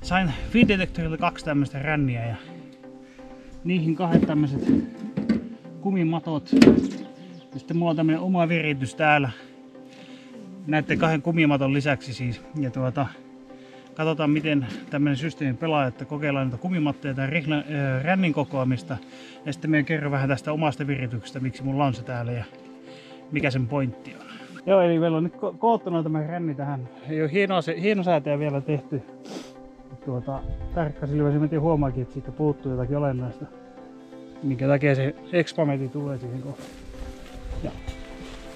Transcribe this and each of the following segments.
Sain Feed-detektorilta 2 tämmöistä ränniä ja niihin 2 tämmöiset kumimatot. Ja sitten mulla on tämmönen oma viritys täällä. Näiden 2 kumimaton lisäksi siis. Ja katsotaan miten tämmönen systeemi pelaa, että kokeillaan niitä kumimatteja tai rännin kokoamista. Ja sitten me kerron vähän tästä omasta virityksestä, miksi mulla on se täällä ja mikä sen pointti on. Joo, eli meillä on nyt koottuna tämä ränni tähän. Ei ole hienosäätäjä vielä tehty. Tarkkasilmäisesti mä huomaakin, että siitä puuttuu jotakin olennaista. Minkä takia se ekspametti tulee siihen kohtaan. Ja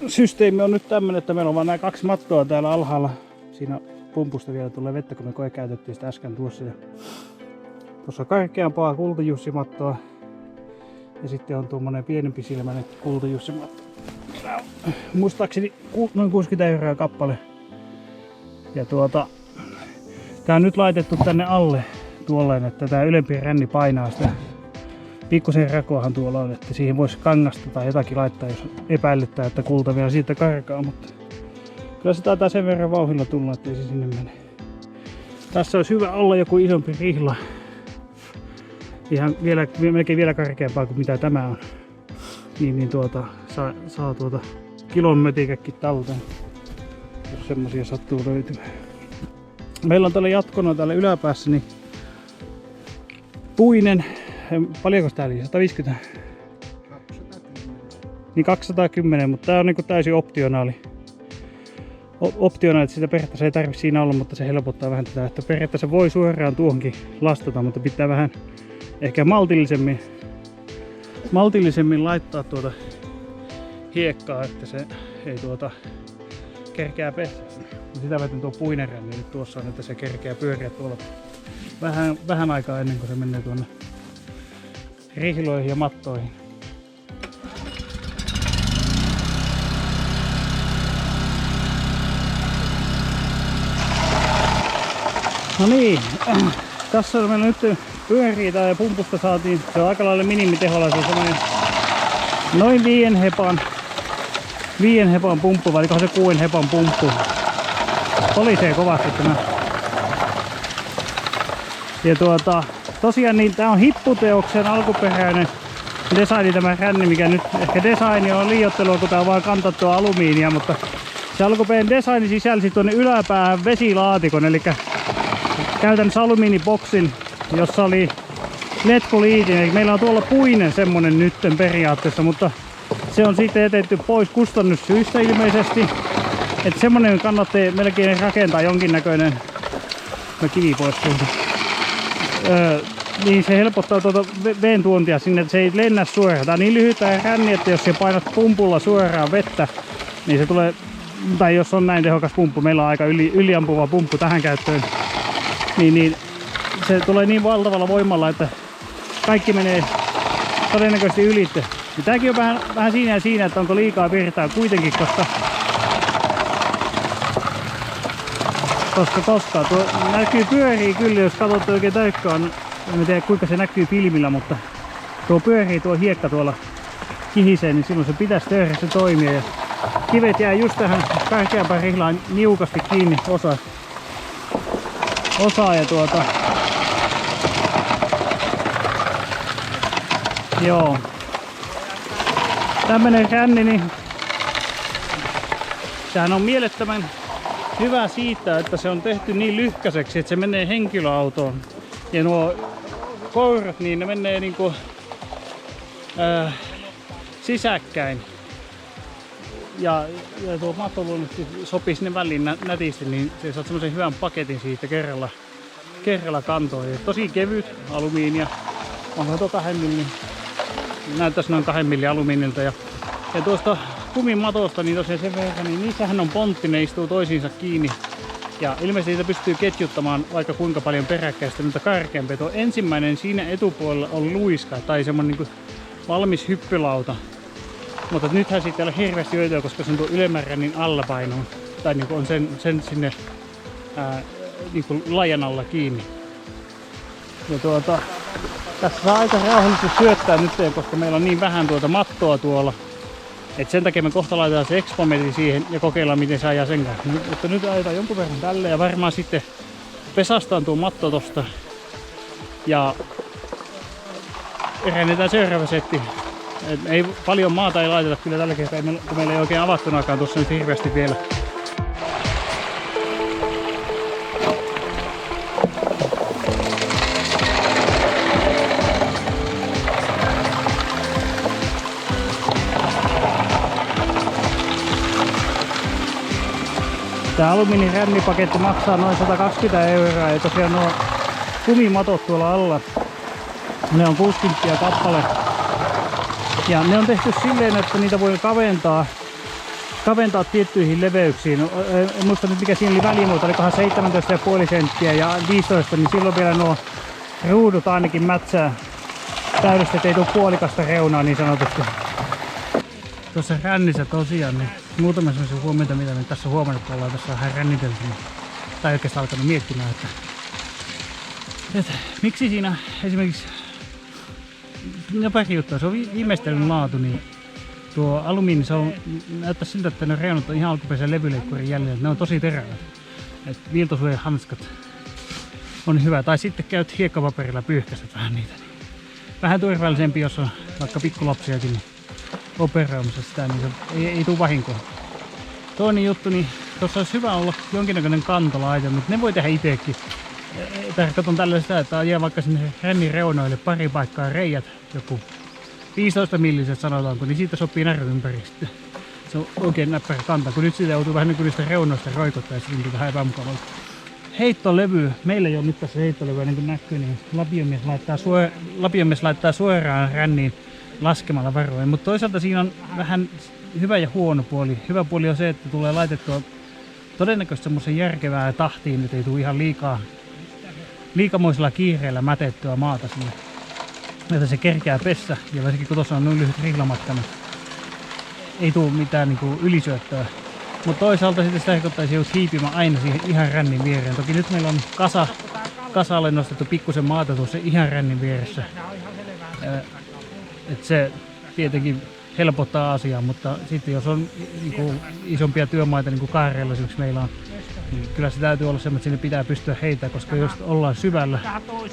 systeemi on nyt tämmönen, että meillä on vaan nämä 2 mattoa täällä alhaalla. Siinä pumpusta vielä tulee vettä, kun me koekäytettiin sitä äsken tuossa. Ja tuossa on karkeampaa kultajussimattoa. Ja sitten on tuommoinen pienempi silmäinen kultajussimatto. Muistaakseni noin 60 € kappale. Ja tää on nyt laitettu tänne alle tuolleen, että tää ylempi ränni painaa sitä. Pikkusen rakoahan tuolla on, että siihen voisi kangasta tai jotakin laittaa, jos epäilyttää, että kulta vielä siitä karkaa, mutta kyllä se taitaa sen verran vauhdilla tulla, ettei se sinne mene. Tässä olisi hyvä olla joku isompi rihla. Ihan melkein vielä karkeampaa kuin mitä tämä on. Saa kilon mötikäkin talteen, jos semmosia sattuu löytymään. Meillä on täällä jatkona täällä yläpäässä niin puinen. Paljonko tää oli? 150? 210. Niin 210, mutta tää on niinku täysin optionaali. Että sitä periaatteessa ei tarvitse siinä olla, mutta se helpottaa vähän tätä, että periaatteessa voi suoraan tuohonkin lastata, mutta pitää vähän ehkä maltillisemmin laittaa hiekkaa, että se ei kerkeä pestä. Sitä varten tuo puinen ränni nyt tuossa on, että se kerkeää pyöriä tuolla vähän aikaa ennen kuin se menee tuonne rihloihin ja mattoihin. No niin, tässä meillä nyt pyörii tää ja pumpusta saatiin, se on aika lailla minimiteholla, se on semmoinen noin 5 hepan pumppu, vai olikohan se 6 hepan pumppu. Kolisee kovasti tämä. Ja tosiaan niin tää on hipputeoksen alkuperäinen designi tämä ränni, mikä nyt ehkä designi on liioittelua, kun tää on vaan kantattua alumiinia, mutta se alkuperäinen designi sisälsi tuonne yläpäähän vesilaatikon, eli käytännössä alumiiniboksin, jossa oli letkoliitin, eli meillä on tuolla puinen semmonen nytten periaatteessa, mutta se on sitten etetty pois kustannussyistä ilmeisesti, että semmonen kannattaa melkein rakentaa jonkinnäköinen kivi pois tuolta. Niin se helpottaa veen tuontia sinne, että se ei lennä suoraan. Tää on niin lyhytään ränni, että jos se painat pumpulla suoraan vettä, niin se tulee, tai jos on näin tehokas pumppu, meillä on aika yliampuva pumppu tähän käyttöön, niin se tulee niin valtavalla voimalla, että kaikki menee todennäköisesti ylitse. Ja tääkin on vähän siinä ja siinä, että onko liikaa virtaa kuitenkin, koska tuo näkyy pyörii kyllä, jos katsotte oikein tarkkaan. En tiedä kuinka se näkyy filmillä, mutta tuo pyörii tuo hiekka tuolla kihisee, niin silloin se pitäisi tehdä se toimia. Ja kivet jää just tähän karkeampaan rihlaan niukasti kiinni osa ja joo. Tämmönen ränni, niin sehän on mielettömän hyvä siitä, että se on tehty niin lyhkäiseksi, että se menee henkilöautoon. Ja nuo kourat, niin ne menee niinku sisäkkäin. Ja tuo matto luonnollisesti sopii sinne väliin nätisti, niin se saat semmoisen hyvän paketin siitä kerralla kantoon. Ja tosi kevyt alumiinia. Onko tuo 2 millin? Näyttäisi noin 2 millin alumiinilta. Ja tuosta kumimatosta, niin tosiaan sen verran, niin niissähän on pontti, ne istuu toisiinsa kiinni. Ja ilmeisesti niitä pystyy ketjuttamaan vaikka kuinka paljon peräkkäistä, mutta karkeampi. Tuo ensimmäinen siinä etupuolella on luiska tai semmonen niin valmis hyppylauta. Mutta nythän siitä ei ole hirveästi hyötyä, koska se on tuo ylemmän rännin alla paino. Tai niin on sen sinne niin lajan alla kiinni. Ja tässä saa aika rauhallisesti syöttää nyt, koska meillä on niin vähän mattoa tuolla. Et sen takia me kohta laitetaan se ekspometti siihen ja kokeillaan miten se ajaa sen kanssa. Mutta nyt ajetaan jonkun verran tälle ja varmaan sitten pesastaan tuo matto tosta ja rännitään seuraava setti. Et ei paljon maata ei laiteta kyllä tällä kertaa, kun meillä ei oikein avattunakaan tuossa nyt hirveästi vielä. Tämä alumiinirännipaketti maksaa noin 120 € ja tosiaan nuo kumimatot tuolla alla, ne on 60 kappale. Ja ne on tehty silleen, että niitä voi kaventaa tiettyihin leveyksiin. En muista nyt mikä siinä oli välimuoto, olikohan 17,5 senttiä ja 15, niin silloin vielä nuo ruudut ainakin mätsää täydessä, ettei tule puolikasta reunaa niin sanotusti. Tuossa rännissä tosiaan, niin muutama sellaisia huomioita, mitä me tässä huomannut, kun ollaan tässä vähän rännitelty, tai oikeastaan alkanut miettimään, että miksi siinä esimerkiksi pari juttua, se on viimeistelyn laatu, niin tuo alumiini, se on, näyttää siltä, että ne reunat on ihan alkuperäisen levyleikkurin jälleen, että ne on tosi terävät. Viiltosuojahanskat on hyvä, tai sitten käyt hiekkapaperilla pyyhkäiset vähän niitä. Niin vähän turvallisempi, jos on vaikka pikkulapsiakin niin operoimassa sitä, niin se ei tule vahinkoa. Toinen juttu, niin tuossa olisi hyvä olla jonkinnäköinen kantolaite, mutta ne voi tehdä itsekin. Tarkoitan tällä sitä, että ajaa vaikka sinne rännin reunoille pari paikkaa reijät, joku 15 milliset sanotaanko, niin siitä sopii närry ympäri. Se on oikein näppärä kanta, kun nyt sitä joutuu vähän nykyistä reunoista roikottaa ja sitten vähän epämukavalta. Heittolevy, meillä ei ole nyt tässä heittolevyä niin kuin näkyy, niin lapiomies laittaa suoraan ränniin laskemalla varoen, mutta toisaalta siinä on vähän hyvä ja huono puoli. Hyvä puoli on se, että tulee laitettua todennäköisesti semmoisen järkevää tahtiin, että ei tule ihan liikamoisella kiireellä mätettyä maata sinne. Että se kerkeää pessä, ja varsinkin kun tuossa on noin lyhyt rihlamatka, niin ei tule mitään niin kuin ylisyöttöä. Mutta toisaalta sitten sitä tarkoittaisi joudut hiipimään aina siihen ihan rännin viereen. Toki nyt meillä on kasalle nostettu pikkusen maata tuossa ihan rännin vieressä. Et se tietenkin helpottaa asiaa, mutta sitten jos on niinku isompia työmaita, niin kuin Kaareella esimerkiksi meillä on, niin kyllä se täytyy olla semmoinen, että sinne pitää pystyä heittämään, koska jos ollaan syvällä,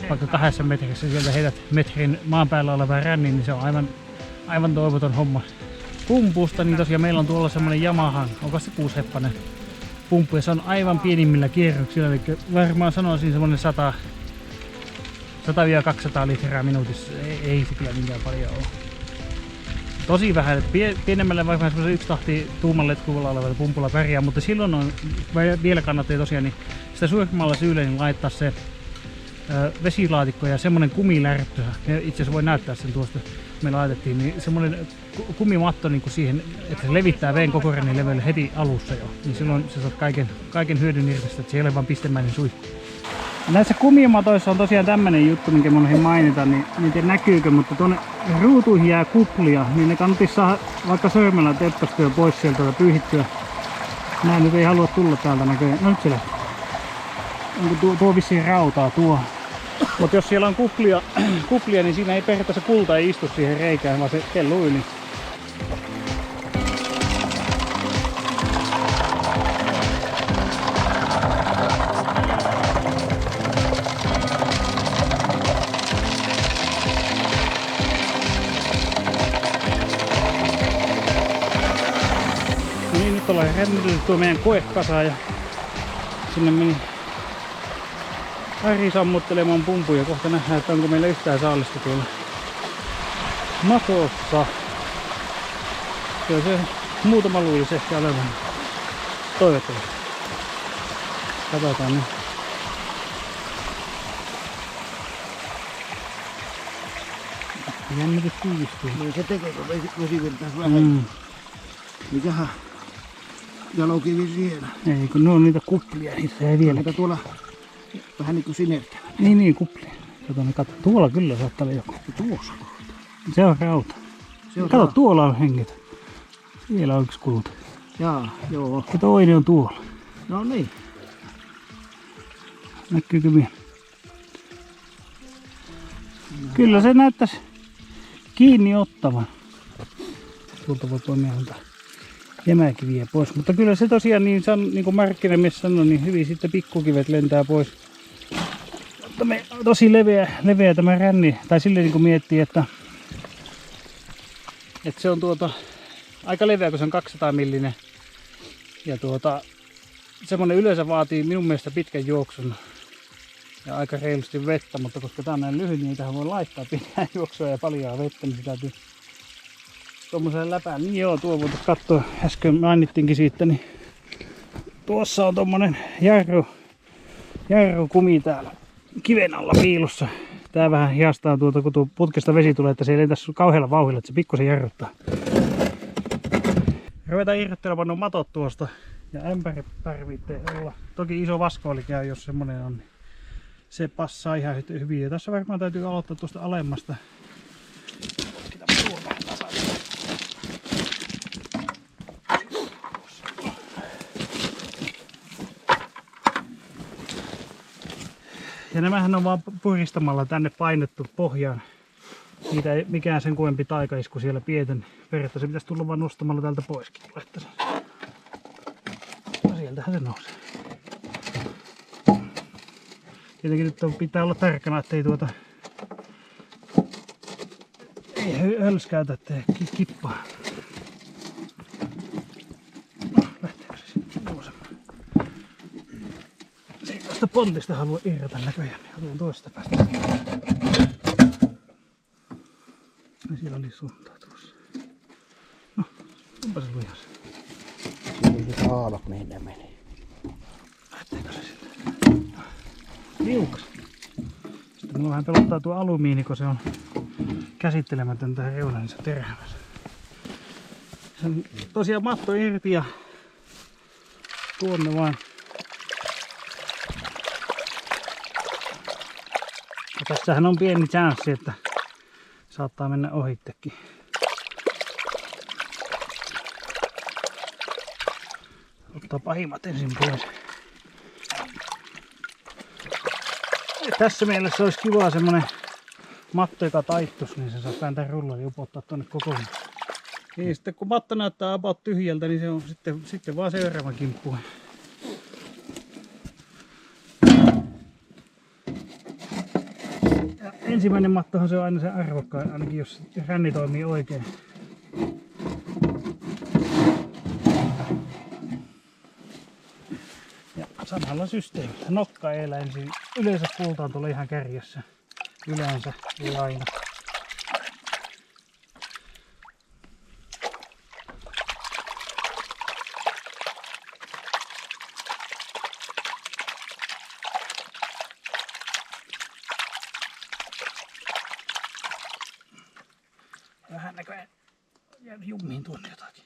vaikka 2 metrissä, sieltä heität metrin maan päällä olevan rännin, niin se on aivan toivoton homma. Pumpusta, niin tosiaan meillä on tuolla semmoinen Yamahan, onko se 6-heppainen pumppu, ja se on aivan pienimmillä kierroksilla, eli varmaan sanoisin semmoinen 100-200 litraa minuutissa, ei se kyllä minkään paljon ole. Tosi vähän, että pienemmällä varmaan semmoisen 1 tahti tuuman letkulla olevalla pumpulla pärjää, mutta silloin on, vielä kannattaa tosiaan niin sitä suuremmalla syyllä niin laittaa se vesilaatikko ja semmoinen kumilärppy, itse asiassa voi näyttää sen tuosta, me laitettiin, niin semmoinen kumimatto niin kuin siihen, että se levittää veen koko rännin leveille heti alussa jo, niin silloin sä saat kaiken hyödyn irti, että se ei ole vaan pistemäinen suihku. Näissä kumimatoissa on tosiaan tämmönen juttu, minkä mä unohdin mainita, niin en tiedä näkyykö, mutta tuonne ruutuihin jää kuplia, niin ne kannattaa saada vaikka sormella teppastua pois sieltä ja pyyhittyä. Nää nyt ei halua tulla täältä näköjään. No nyt se lähtee. Onko tuo vissiin rautaa tuo? Mutta jos siellä on kuplia, niin siinä ei periaatteessa kulta ei istu siihen reikään, vaan se kelluu yli. Nyt ollaan rännitelty tuo meidän koekasa ja sinne meni Ari sammuttelemaan pumpuja. Kohta nähdään, että onko meillä yhtään saalista tuolla matossa. Kyllä se muutama luulisi ehkä olevan. Toivottavasti. Katsotaan nyt. Jännitys tiivistyy. Niin se tekee, kun vesivirtaisi vähän. Mikähän jalokivi siellä. Ei, kun ne on niitä kuplia, niitä ei vieläkin. Mutta tuolla vähän niin kuin sinertävä. Niin, kuplia. Kato, tuolla kyllä saattaa olla joku. Tuossa. Se on rauta. Kato, tuolla on hengitä. Siellä on yksi kulta. Jaa, joo. Ja toinen on tuolla. No niin. Näkyykö vielä? Kyllä se näyttäisi kiinni ottavan. Tuolta voi poimia antaa jämäkiviä pois. Mutta kyllä se tosiaan, niin kuin markkinamies sanoi, niin hyvin sitten pikkukivet lentää pois. Mutta me tosi leveä tämä ränni, tai silleen niin kuin miettii, että se on aika leveä, kun se on 200 millinen. Ja semmonen yleensä vaatii minun mielestä pitkän juoksun ja aika reilusti vettä, mutta koska tää on näin lyhyt, niin tähän voi laittaa pitkää juoksua ja paljon vettä, niin se täytyy tuommoiselle läpään. Niin joo, tuo voitaisiin katsoa, äsken mainittiinkin siitä, niin tuossa on tommonen jarrukumi täällä kiven alla piilossa. Tää vähän hiastaa kun tuo putkesta vesi tulee, että se ei lentäisi kauhealla vauhdilla, että se pikkusen jarruttaa. Ruvetaan irrottelemaan nuo matot tuosta ja ämpärit tarvitsee olla. Toki iso vaskooli käy, jos semmonen on, niin se passaa ihan sitten hyvin. Ja tässä varmaan täytyy aloittaa tuosta alemmasta. Ja nämähän on vaan puristamalla tänne painettu pohjaan. Niitä ei mikään sen kuempi taikaisku siellä pieten. Periaatteessa pitäisi tulla vaan nostamalla täältä poiskin. No sieltähän se nousee. Tietenkin nyt pitää olla tarkkana, ettei ei hölskäytä, ettei kippaa. No, lähteekö se sitten nousemaan? Tuosta pontista haluan irrota näköjään, niin otan toista päästä. Ja siellä oli suntaa tuossa. No, onpa se lujas. Siinä se haalot meillä meni. Lähteekö se sieltä? Liukas. Sitten mulla vähän pelottaa tuo alumiini, kun se on käsittelemätön tähän reunansa terävässä. Se on tosiaan matto irti ja tuonne vaan. Ja tässähän on pieni chanssi, että saattaa mennä ohittekin. Ottaa pahimmat ensin pois. Ja tässä mielessä olisi kiva semmonen matto, joka taittus, niin se saa kääntää rullan ja upottaa tonne kokonaan. Niin sitten kun matto näyttää about tyhjältä, niin se on sitten vaan seuraava kimppu. Ja ensimmäinen mattohan se on aina se arvokkain, ainakin jos ränni toimii oikein. Ja samalla systeemillä. Nokka eellä ensin. Yleensä kultaan tulee ihan kärjessä. Yleensä ei aina. Vähän näköjään jää jummiin tuonne jotakin.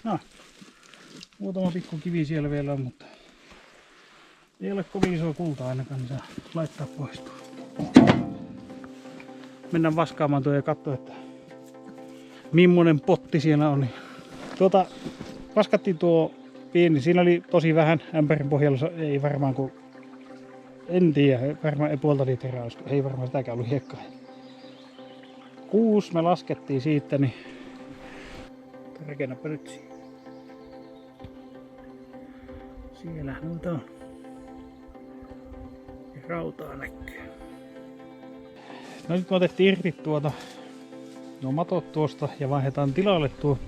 No, muutama pikku kivi siellä vielä on, mutta ei ole kovin isoa kultaa ainakaan, niin saa laittaa pois. Mennään vaskaamaan tuo ja katsoa, että millainen potti siellä on. Vaskattiin tuo pieni, siinä oli tosi vähän ämpärin pohjalla, ei varmaan kuin, en tiedä, varmaan ei puolta litraa, ei varmaan sitäkään ollut hiekkaa. 6 me laskettiin siitä, niin rakennapa nyt siihen. Siellä noita on. Ja rautaa näkyy. No nyt me otettiin irti nuo matot tuosta ja vaihdetaan tilalle tuo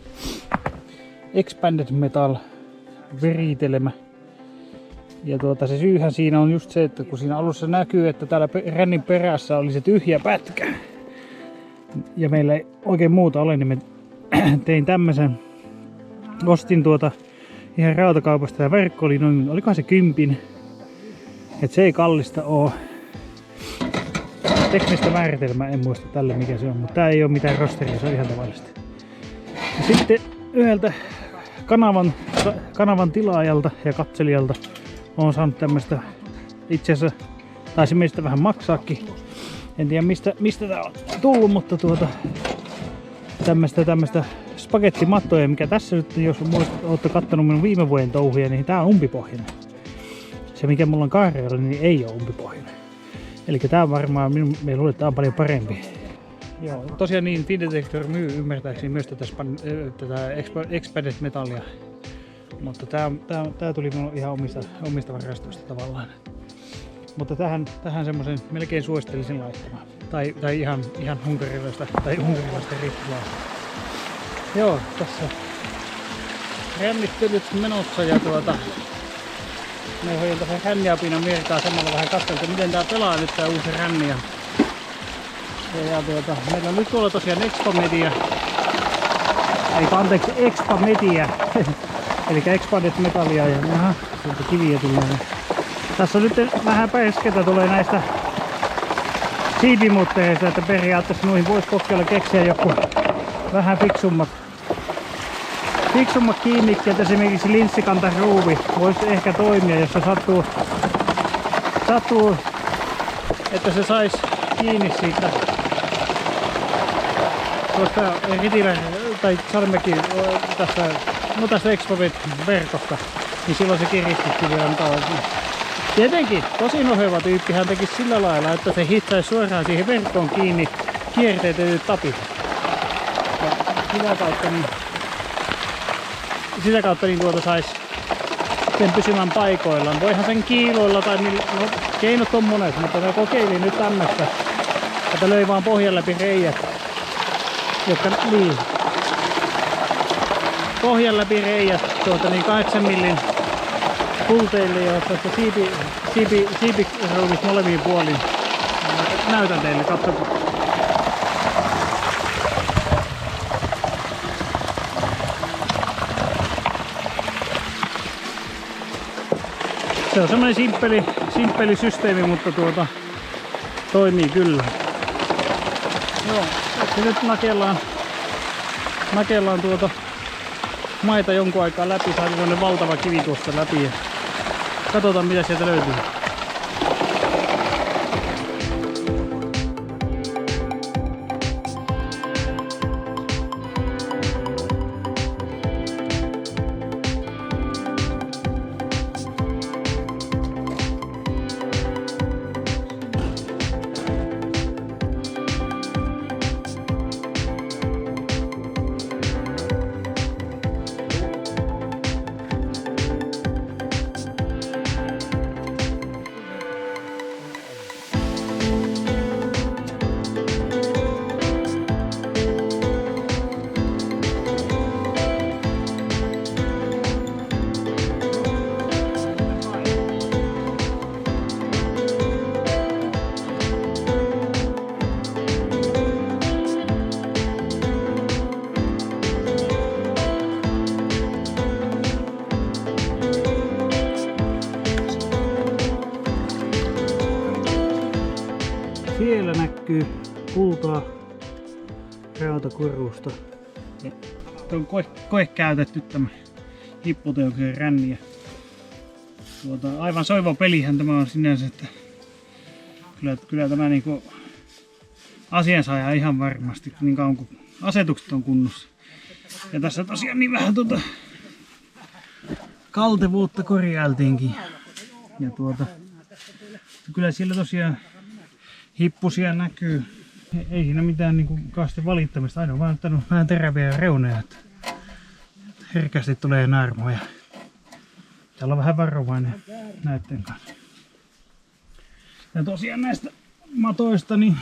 Expanded Metal viritelmä. Ja se syyhän siinä on just se, että kun siinä alussa näkyy, että täällä rännin perässä oli se tyhjä pätkä. Ja meillä ei oikein muuta ole, niin me tein tämmösen. Ostin ihan rautakaupasta ja verkko oli noin, olikohan se 10. Et se ei kallista oo. Teknistä määritelmää en muista tälle mikä se on, mutta tää ei oo mitään rosteria, se on ihan tavallista. Ja sitten yhdeltä kanavan tilaajalta ja katselijalta olen saanut tämmöstä itse asiassa, taisi meistä vähän maksaakin. En tiedä mistä tää on tullut, mutta tämmöstä spagettimattoja, mikä tässä nyt, jos olette kattonut minun viime vuoden touhuja, niin tää on umpipohjainen. Se mikä mulla on kaarella, niin ei ole umpipohjainen. Eli tää on varmaan, me luulen, että tää on paljon parempi. Joo, tosiaan niin Fidetector myy ymmärtääkseni myös tätä Expadet metallia. Mutta tää tuli minun ihan omista varastoista tavallaan. Mutta tähän semmoisen melkein suosittelisin laittamaan. Tai ihan unkarilaista rippulaa. Joo, tässä rännittelyt menossa ja me hoidan tässä ränniapinan virtaa samalla vähän katsoa, miten tää pelaa nyt tää uusi ränni. Meillä on nyt tuolla tosiaan Expamedia. Expamedia. Eli Expadet metallia ja sieltä kiviä tulee. Tässä on nyt vähän pärsketä tulee näistä siipimutteista, että periaatteessa noihin voisi kokeilla keksiä joku vähän fiksummat kiinnikkeet. Esimerkiksi linssikantaruuvi voisi ehkä toimia, jos se sattuu että se saisi kiinni siitä tuosta ritilä tai sarmekin tästä Expamet-verkosta, niin silloin se kiristyskin vielä on. Tietenkin tosi noheva tyyppihän tekisi sillä lailla, että se hitsaisi suoraan siihen verkkoon kiinni kierteetetyt tapit. Ja sitä kautta saisi sen pysymään paikoillaan. Voihan sen kiiloilla tai keinot on monet, mutta mä kokeilin nyt tämmöstä, että löi vaan pohjan läpi reijät, jotka pohjan läpi reijät 8 millin pulteille ja tästä siipiruuvista molemmin puolin. Näytän teille, katsotaan. Se on semmoinen simppeli systeemi, mutta toimii kyllä. Joo, tässä nyt nakellaan maita jonkun aikaa läpi, saatiin semmonen valtava kivi tuosta läpi ja katsotaan mitä sieltä löytyy. Siellä näkyy kultaa rautakurusta. On koe käytetty tämä hippoteoksen ränniä. Aivan soiva pelihän tämä on sinänsä, että kyllä tämä niinku asiansaaja ihan varmasti niin kauan kuin asetukset on kunnossa. Ja tässä tosiaan niin vähän kaltevuutta korjailtiinkin. Ja kyllä siellä tosiaan hippusia näkyy. Ei siinä mitään niinku kauheasti valittamista, aina vaan ottanut vähän teräviä reuneja, että herkästi tulee naarmoja. Täällä on vähän varovainen näitten kanssa. Ja tosiaan näistä matoista, niin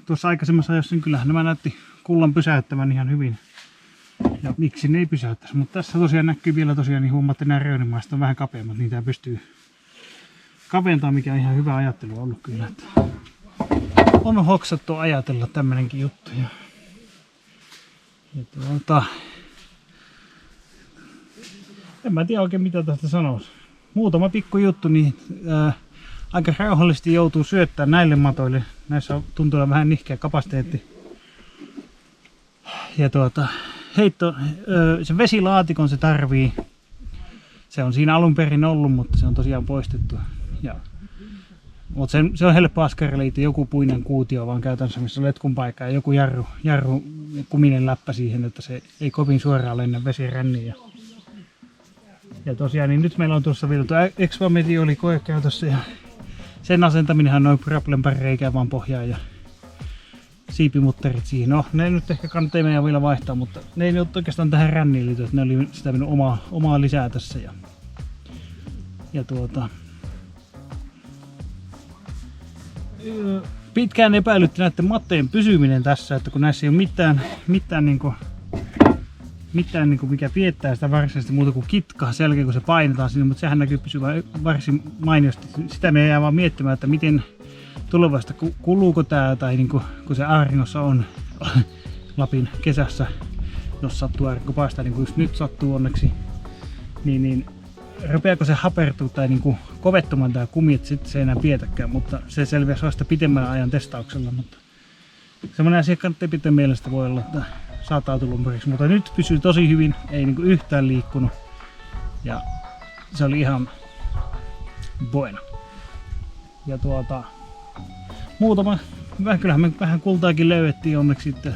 tuossa aikaisemmassa ajossa niin kyllähän nämä näytti kullan pysäyttävän ihan hyvin. Ja miksi ne ei pysäyttäisi, mutta tässä tosiaan näkyy vielä tosiaan, niin huomaatte nämä reunimaiset on vähän kapeammat, niitä pystyy kaventaa, mikä on ihan hyvä ajattelu ollut kyllä. Että on hoksattu ajatella tämmönenkin juttu. En mä tiedä oikein mitä tästä sanoisi. Muutama pikku juttu, niin aika rauhallisesti joutuu syöttämään näille matoille. Näissä tuntuu olla vähän nihkeä kapasiteetti. Ja se vesilaatikon se tarvii. Se on siinä alun perin ollut, mutta se on tosiaan poistettu. Mutta se on helppo askariliite, joku puinen kuutio vaan käytännössä, missä on letkun paikka ja joku jarru kuminen läppä siihen, että se ei kovin suoraan lennä vesiränniin. Ja tosiaan niin nyt meillä on tuossa vielä tuo Expamedia oli koekäytössä ja sen asentaminenhan noin Problem-pari reikää vaan pohjaan ja siipimutterit siihen. No, ne nyt ehkä kannattaa meidän vielä vaihtaa, mutta ne ei nyt oikeastaan tähän ränniin liity, että ne oli sitä minun omaa lisää tässä. Pitkään epäilytti näiden mattojen pysyminen tässä, että kun näissä ei ole mitään mikä piettää sitä varsinaisesti muuta kuin kitkaa sen jälkeen kun se painetaan sinne, mutta sehän näkyy pysyvän varsin mainiosti. Sitä me jää vaan miettimään, että miten tulevaista kuluuko tää tai niin kun se auringossa on Lapin kesässä, jos sattuu aurinko paistaa niin kuin just nyt sattuu onneksi, niin rupeako se hapertua tai niin kovettumaan tää kumi, että sitten se ei enää pietäkään, mutta se selviää vasta pitemmän ajan testauksella, mutta semmoinen asia kannattaa pitää mielestä voi olla, että saattaa tullumpariksi, mutta nyt pysyy tosi hyvin, ei niin yhtään liikkunut ja se oli ihan bueno. Ja muutama, kyllähän me vähän kultaakin löydettiin onneksi sitten.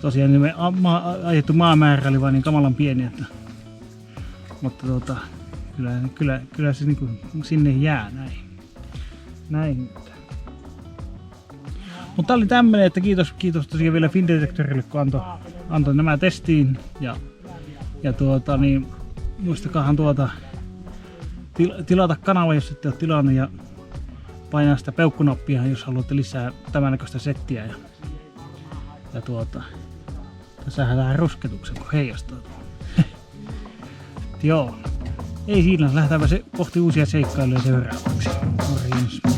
Tosiaan niin me ajettu maamäärä oli vain niin kamalan pieni, että, mutta kyllä se niin kuin sinne jää näin. Mutta tää oli tämmönen, että kiitos tosiaan vielä Findetektorille kun antoi nämä testiin ja niin muistakaahan tilata kanava, jos ette ole tilannut ja painaa sitä peukkunappia, jos haluatte lisää tämän näköistä settiä ja tässähän tähän rusketuksen kun heijastaa. Joo, ei siinä, lähdetäänpä se kohti uusia seikkailuja seuraavaksi. Morjens.